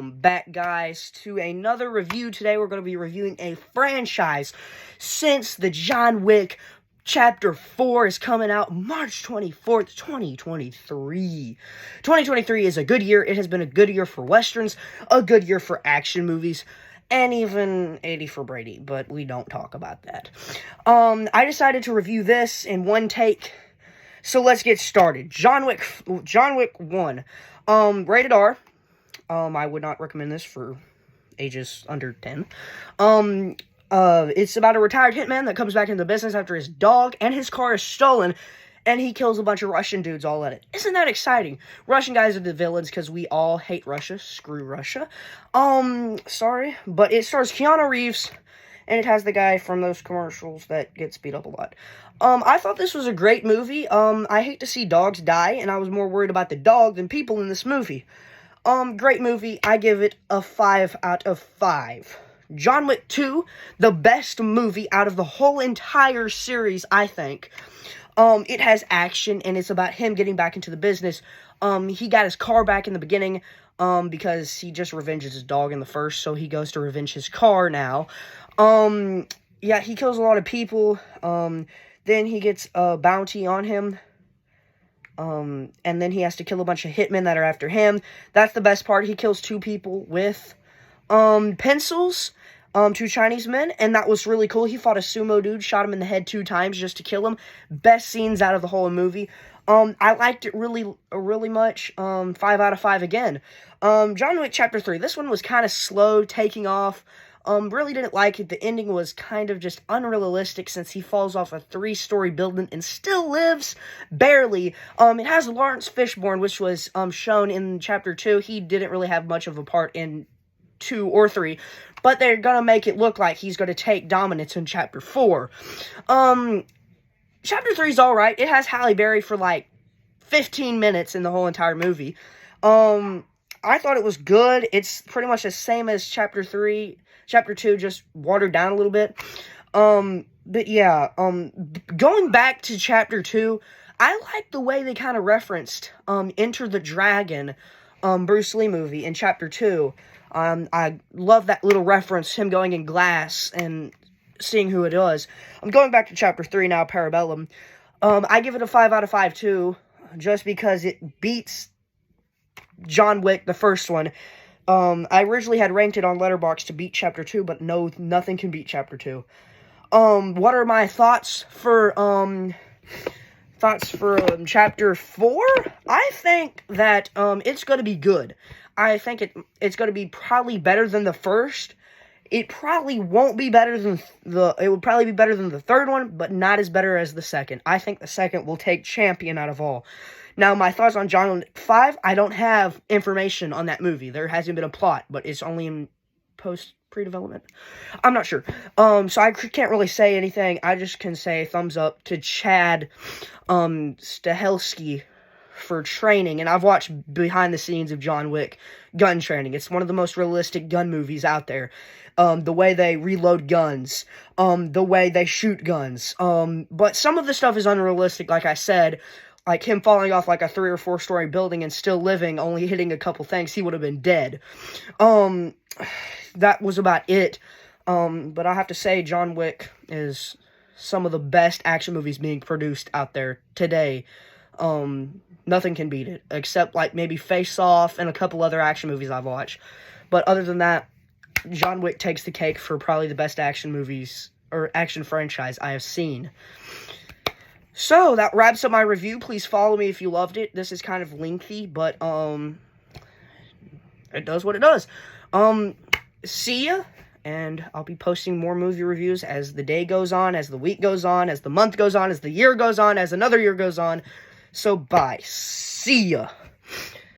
Back, guys, to another review. Today we're going to be reviewing a franchise. Since the John Wick Chapter 4 is coming out March 24th, 2023. 2023 is a good year. It has been a good year for Westerns, a good year for action movies, and even 80 for Brady, but we don't talk about that. I decided to review this in one take, so let's get started. John Wick 1, rated R. I would not recommend this for ages under 10. It's about a retired hitman that comes back into the business after his dog and his car is stolen, and he kills a bunch of Russian dudes all at it. Isn't that exciting? Russian guys are the villains because we all hate Russia. Screw Russia. Sorry, but it stars Keanu Reeves, and it has the guy from those commercials that gets beat up a lot. I thought this was a great movie. I hate to see dogs die, and I was more worried about the dog than people in this movie. Great movie. I give it a 5 out of 5. John Wick 2, the best movie out of the whole entire series, I think. It has action, and it's about him getting back into the business. He got his car back in the beginning, because he just revenges his dog in the first, so he goes to revenge his car now. Yeah, he kills a lot of people. Then he gets a bounty on him. And then he has to kill a bunch of hitmen that are after him. That's the best part. He kills 2 people with, pencils, 2 Chinese men, and that was really cool. He fought a sumo dude, shot him in the head 2 times just to kill him. Best scenes out of the whole movie. I liked it really much. 5 out of 5 again. John Wick Chapter 3. This one was kind of slow taking off. Really didn't like it. The ending was kind of just unrealistic since he falls off a 3-story building and still lives, barely. It has Lawrence Fishburne, which was, shown in Chapter 2. He didn't really have much of a part in 2 or 3, but they're gonna make it look like he's gonna take dominance in Chapter 4. Chapter 3 is alright. It has Halle Berry for, like, 15 minutes in the whole entire movie. I thought it was good. It's pretty much the same as Chapter 3. Chapter 2 just watered down a little bit. But yeah, going back to Chapter 2, I like the way they kind of referenced, Enter the Dragon, Bruce Lee movie in Chapter 2. I love that little reference, him going in glass and seeing who it was. I'm going back to Chapter 3 now, Parabellum. I give it a 5 out of 5 too, just because it beats John Wick, the first one. I originally had ranked it on Letterboxd to beat Chapter 2, but no, nothing can beat Chapter 2. What are my thoughts for Chapter 4? I think that, it's gonna be good. I think it's gonna be probably better than the first. It probably won't be better than it would probably be better than the third one, but not as better as the second. I think the second will take champion out of all. Now, my thoughts on John Wick 5, I don't have information on that movie. There hasn't been a plot, but it's only in pre-development. I'm not sure. So I can't really say anything. I just can say thumbs up to Chad Stelhelski for training. And I've watched behind the scenes of John Wick gun training. It's one of the most realistic gun movies out there. The way they reload guns, the way they shoot guns. But some of the stuff is unrealistic, like I said. Like him falling off like a 3 or 4-story building and still living, only hitting a couple things, he would have been dead. That was about it. But I have to say, John Wick is some of the best action movies being produced out there today. Nothing can beat it, except like maybe Face Off and a couple other action movies I've watched. But other than that, John Wick takes the cake for probably the best action movies or action franchise I have seen. So, that wraps up my review. Please follow me if you loved it. This is kind of lengthy, but, it does what it does. See ya, and I'll be posting more movie reviews as the day goes on, as the week goes on, as the month goes on, as the year goes on, as another year goes on. So, bye. See ya.